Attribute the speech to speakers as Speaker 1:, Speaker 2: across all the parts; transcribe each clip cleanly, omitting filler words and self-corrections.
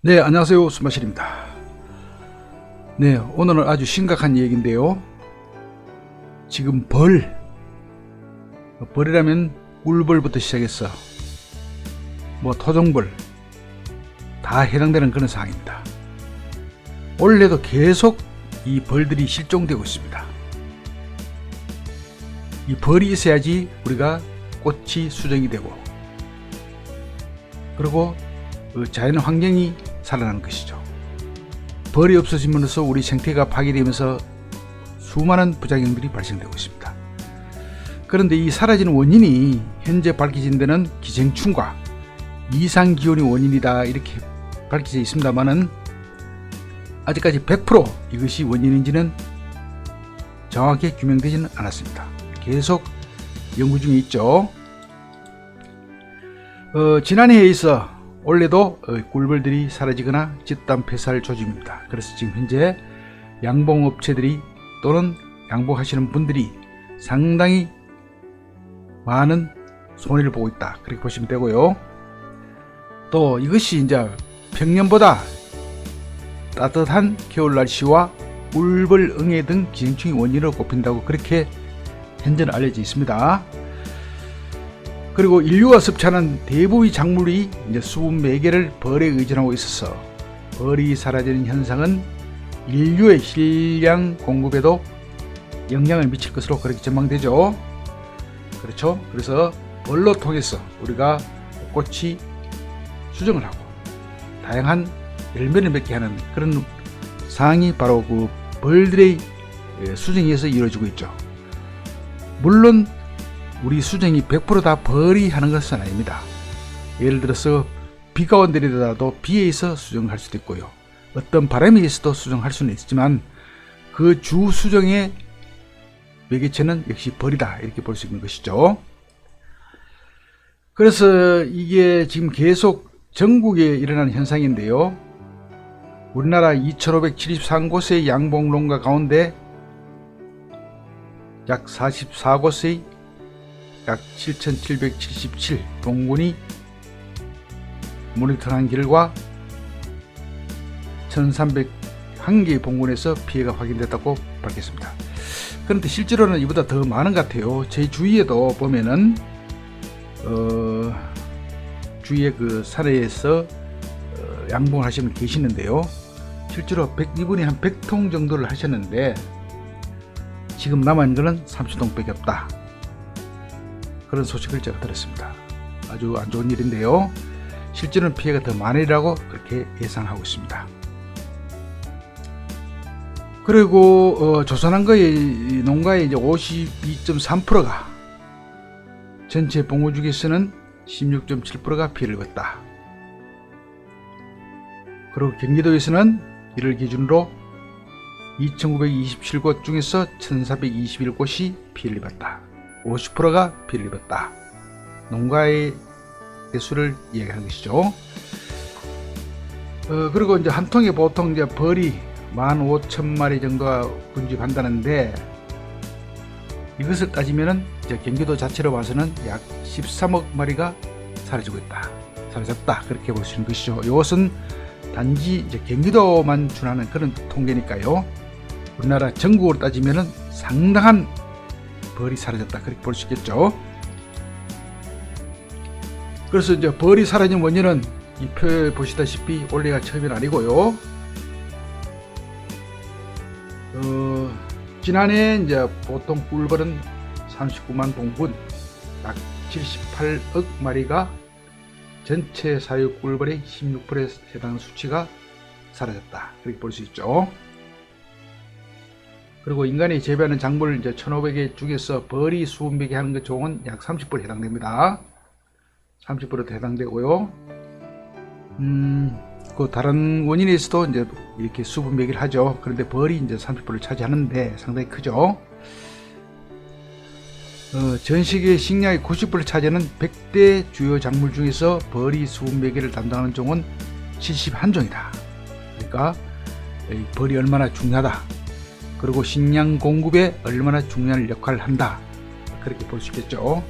Speaker 1: 네, 안녕하세요. 수마실입니다. 네, 오늘은 아주 심각한 얘기인데요. 지금 벌이라면 꿀벌부터 시작해서 토종벌 다 해당되는 그런 상황입니다. 올해도 계속 이 벌들이 실종되고 있습니다. 이 벌이 있어야지 우리가 꽃이 수정이 되고, 그리고 자연 환경이 살아나는 것이죠. 벌이 없어짐으로써 우리 생태가 파괴되면서 수많은 부작용들이 발생되고 있습니다. 그런데 이 사라지는 원인이 현재 밝혀진 데는 기생충과 이상기온이 원인이다 이렇게 밝혀져 있습니다만은, 아직까지 100% 이것이 원인인지는 정확히 규명되지는 않았습니다. 계속 연구 중에 있죠. 지난해에 있어 올해도 꿀벌들이 사라지거나 집단 폐사할 조짐입니다. 그래서 지금 현재 양봉업체들이 또는 양봉하시는 분들이 상당히 많은 손해를 보고 있다, 그렇게 보시면 되고요. 또 이것이 이제 평년보다 따뜻한 겨울 날씨와 꿀벌, 응애 등 기생충이 원인으로 꼽힌다고 그렇게 현재는 알려져 있습니다. 그리고 인류가 섭취하는 대부분의 작물이 이제 수분 매개를 벌에 의존하고 있어서 벌이 사라지는 현상은 인류의 식량 공급에도 영향을 미칠 것으로 그렇게 전망되죠. 그렇죠. 그래서 벌로 통해서 우리가 꽃이 수정을 하고 다양한 열매를 맺게 하는 그런 상황이 바로 그 벌들의 수정에 의해서 이루어지고 있죠. 물론 우리 수정이 100% 다 벌이 하는 것은 아닙니다. 예를 들어서 비가 온 데라도 비에 의해서 수정할 수도 있고요, 어떤 바람에 의해서도 수정할 수는 있지만 그 주 수정의 매개체는 역시 벌이다, 이렇게 볼 수 있는 것이죠. 그래서 이게 지금 계속 전국에 일어나는 현상인데요. 우리나라 2573곳의 양봉농가 가운데 약 44곳의 약 7777 봉군이 모니터한 결과 1301개의 봉군에서 피해가 확인됐다고 밝혔습니다. 그런데 실제로는 이보다 더 많은 것 같아요. 제 주위에도 보면은 주위에 그 사내에서 양봉을 하시는 분 계시는데요. 실제로 이분이 한 100통 정도를 하셨는데 지금 남아있는 거는 30통밖에 없다, 그런 소식을 제가 들었습니다. 아주 안 좋은 일인데요. 실제로는 피해가 더 많으리라고 그렇게 예상하고 있습니다. 그리고 조선한 거의 농가의 이제 52.3%가 전체 봉우 중에서는 16.7%가 피해를 입었다. 그리고 경기도에서는 이를 기준으로 2927곳 중에서 1421곳이 피해를 입었다. 50%가 피해를 입었다. 농가의 개수를 이야기하는 것이죠. 그리고 이제 한 통에 보통 이제 벌이 15,000마리 정도가 군집한다는데, 이것을 따지면은 이제 경기도 자체로 봐서는 약 13억 마리가 사라지고 있다, 사라졌다, 그렇게 볼 수 있는 것이죠. 이것은 단지 이제 경기도만 준하는 그런 통계니까요. 우리나라 전국으로 따지면은 상당한 벌이 사라졌다, 그렇게 볼 수 있겠죠. 그래서 이제 벌이 사라진 원인은 이 표에 보시다시피 올해가 처음이 아니고요. 지난해 이제 보통 꿀벌은 39만 봉군, 약 78억 마리가 전체 사유 꿀벌의 16%에 해당하는 수치가 사라졌다, 그렇게 볼 수 있죠. 그리고 인간이 재배하는 작물 이제 1,500개 중에서 벌이 수분 매개하는 것 종은 약 30%에 해당됩니다. 30%도 해당되고요. 그 다른 원인에서도 이제 이렇게 수분 매개를 하죠. 그런데 벌이 이제 30%를 차지하는데 상당히 크죠. 전 세계 식량의 90%를 차지하는 100대 주요 작물 중에서 벌이 수분 매개를 담당하는 종은 71종이다. 그러니까 벌이 얼마나 중요하다, 그리고 식량 공급에 얼마나 중요한 역할을 한다, 그렇게 볼 수 있겠죠.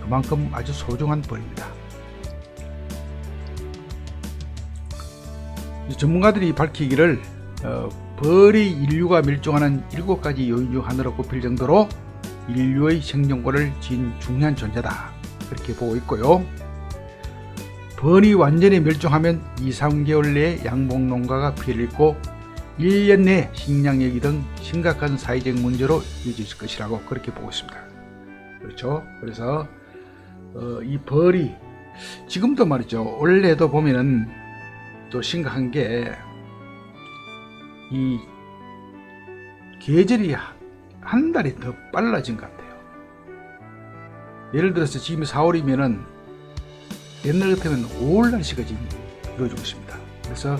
Speaker 1: 그만큼 아주 소중한 벌입니다. 전문가들이 밝히기를 벌이 인류가 멸종하는 7가지 요인 중 하나로 꼽힐 정도로 인류의 생존권을 지닌 중요한 존재다, 그렇게 보고 있고요. 벌이 완전히 멸종하면 2-3개월 내에 양봉 농가가 피해를 입고 1년 내에 식량위기 등 심각한 사회적 문제로 이어질 것이라고 그렇게 보고 있습니다. 그렇죠. 그래서 이 벌이 지금도 말이죠, 원래도 보면은 또 심각한 게 이 계절이 한 달이 더 빨라진 것 같아요. 예를 들어서 지금 4월이면은 옛날 같으면 5월 날씨가 지금 이루어지고 있습니다. 그래서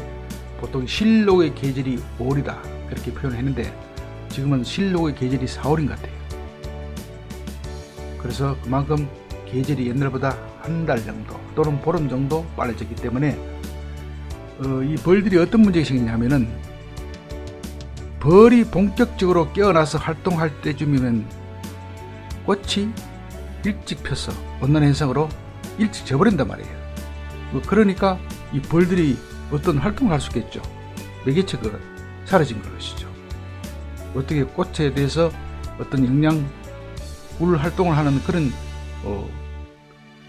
Speaker 1: 보통 실록의 계절이 5월이다, 그렇게 표현을 했는데 지금은 실록의 계절이 4월인 것 같아요. 그래서 그만큼 계절이 옛날보다 한 달 정도 또는 보름 정도 빨라졌기 때문에 이 벌들이 어떤 문제가 생기냐면은, 벌이 본격적으로 깨어나서 활동할 때쯤이면 꽃이 일찍 펴서 온난 현상으로 일찍 져버린단 말이에요. 그러니까 이 벌들이 어떤 활동을 할 수 있겠죠. 매개체가 사라진 것이죠. 어떻게 꽃에 대해서 어떤 영양 꿀 활동을 하는 그런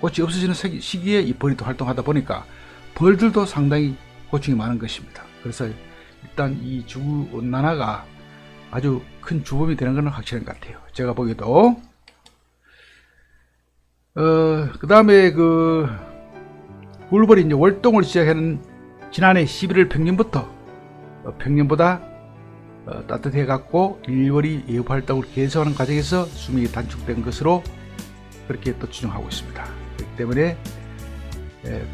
Speaker 1: 꽃이 없어지는 시기에 이 벌이 또 활동하다 보니까 벌들도 상당히 고충이 많은 것입니다. 그래서 일단 이 지구온난화가 아주 큰 주범이 되는 것은 확실한 것 같아요. 제가 보기에도. 그 다음에 꿀벌이 이제 월동을 시작하는 지난해 11월 평년부터 평년보다 따뜻해 갖고 일벌이 예후 활동을 계속하는 과정에서 수명이 단축된 것으로 그렇게 또 추정하고 있습니다. 그렇기 때문에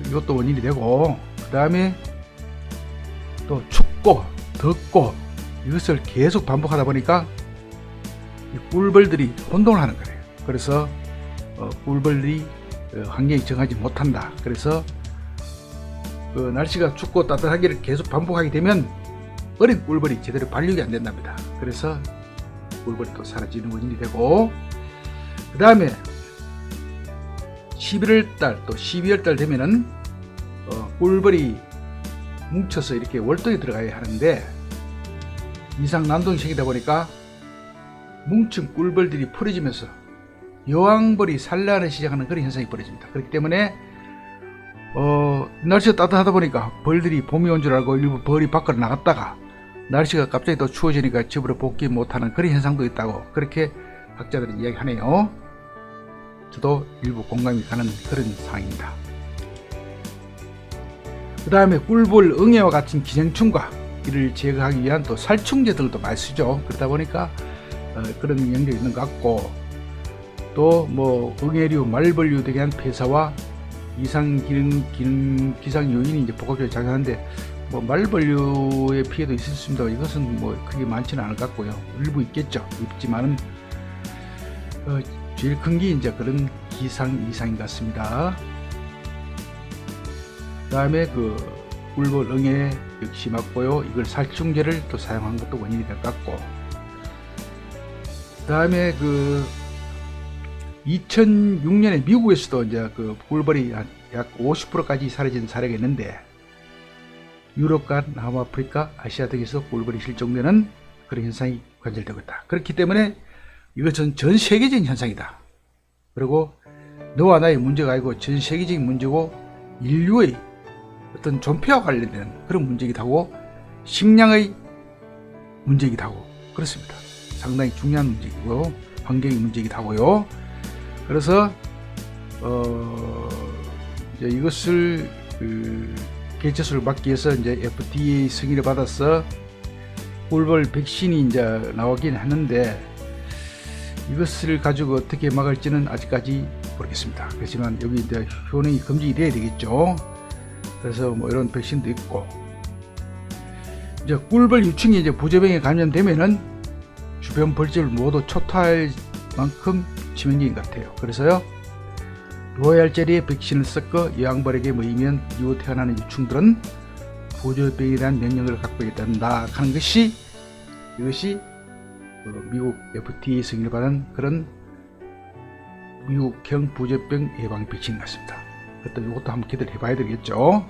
Speaker 1: 이것도 원인이 되고, 그 다음에 또 춥고 덥고 이것을 계속 반복하다 보니까 이 꿀벌들이 혼동을 하는 거예요. 그래서 꿀벌들이 환경에 적응하지 못한다. 그래서 날씨가 춥고 따뜻하기를 계속 반복하게 되면 어린 꿀벌이 제대로 발육이 안 된답니다. 그래서 꿀벌이 또 사라지는 원인이 되고, 그 다음에 11월달 또 12월달 되면은 꿀벌이 뭉쳐서 이렇게 월동에 들어가야 하는데 이상 난동이 생기다 보니까 뭉친 꿀벌들이 풀어지면서 여왕벌이 산란을 시작하는 그런 현상이 벌어집니다. 그렇기 때문에 날씨가 따뜻하다 보니까 벌들이 봄이 온 줄 알고 일부 벌이 밖으로 나갔다가 날씨가 갑자기 또 추워지니까 집으로 복귀 못하는 그런 현상도 있다고 그렇게 학자들이 이야기하네요. 저도 일부 공감이 가는 그런 상황입니다. 그 다음에 꿀벌, 응애와 같은 기생충과 이를 제거하기 위한 또 살충제들도 많이 쓰죠. 그러다 보니까 그런 영역이 있는 것 같고, 또 뭐 응애류, 말벌류 등에 대한 폐사와 이상 기상 요인이 이제 복합적으로 작용하는데, 뭐 말벌류의 피해도 있을 수 있습니다. 이것은 뭐 크게 많지는 않을 것 같고요. 일부 있겠죠. 있지만은 제일 큰 게 이제 그런 기상 이상인 것 같습니다. 그 다음에 꿀벌 응애 역시 맞고요. 이걸 살충제를 또 사용한 것도 원인이 될 것 같고, 그 다음에 2006년에 미국에서도 이제 꿀벌이 약 50%까지 사라진 사례가 있는데, 유럽과 남아프리카, 아시아 등에서 꿀벌이 실종되는 그런 현상이 관찰되고 있다. 그렇기 때문에 이것은 전 세계적인 현상이다. 그리고 너와 나의 문제가 아니고 전 세계적인 문제고 인류의 어떤 존폐와 관련된 그런 문제이기도 하고 식량의 문제이기도 하고 그렇습니다. 상당히 중요한 문제이고 환경의 문제이기도 하고요. 그래서 이제 이것을 개체수를 막기 위해서 이제 FDA 승인을 받아서 꿀벌 백신이 이제 나오긴 하는데, 이것을 가지고 어떻게 막을지는 아직까지 모르겠습니다. 그렇지만 여기 이제 효능이 검증이 돼야 되겠죠. 그래서 뭐 이런 백신도 있고, 이제 꿀벌 유충이 이제 부조병에 감염되면은 주변 벌집을 모두 초토할 만큼 치명적인 것 같아요. 그래서요, 로얄 젤리의 백신을 섞어 여왕벌에게 먹이면 이후 태어나는 유충들은 부조병에 대한 면역을 갖고 있단다 하는 것이, 이것이 미국 FDA 승인을 받은 그런 미국형 부조병 예방 백신 같습니다. 그것도 이것도 한번 기대를 해봐야 되겠죠.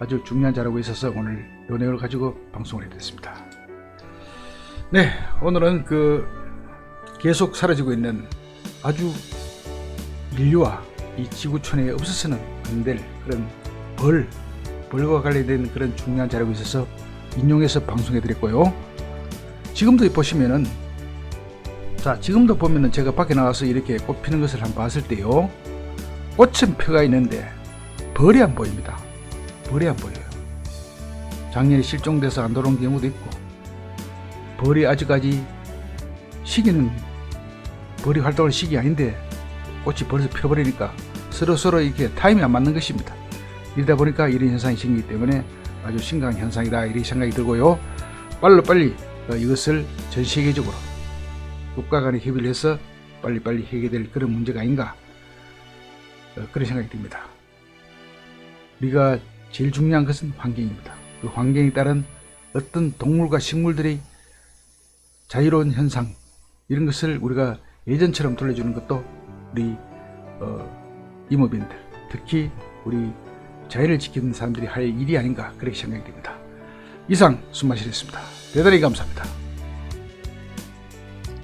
Speaker 1: 아주 중요한 자료가 있어서 오늘 이 내용을 가지고 방송을 해드렸습니다. 네, 오늘은 계속 사라지고 있는 아주 인류와 이 지구촌에 없어서는 안 될 그런 벌과 관련된 그런 중요한 자료가 있어서 인용해서 방송해드렸고요. 지금도 보시면은, 지금도 보면은 제가 밖에 나가서 이렇게 꽃 피는 것을 한번 봤을 때요, 꽃은 펴가 있는데 벌이 안 보입니다. 벌이 안 보여요. 작년에 실종돼서 안 돌아온 경우도 있고, 벌이 아직까지 시기는 벌이 활동할 시기 아닌데 꽃이 벌써 펴버리니까 서로 이렇게 타임이 안 맞는 것입니다. 이러다 보니까 이런 현상이 생기기 때문에 아주 심각한 현상이다, 이런 생각이 들고요. 빨리 이것을 전 세계적으로 국가 간에 협의를 해서 빨리 해결될 그런 문제가 아닌가, 그런 생각이 듭니다. 우리가 제일 중요한 것은 환경입니다. 그 환경에 따른 어떤 동물과 식물들의 자유로운 현상, 이런 것을 우리가 예전처럼 돌려주는 것도 우리 임업인들, 특히 우리 자연을 지키는 사람들이 할 일이 아닌가, 그렇게 생각이 됩니다. 이상 순마실이었습니다. 대단히 감사합니다.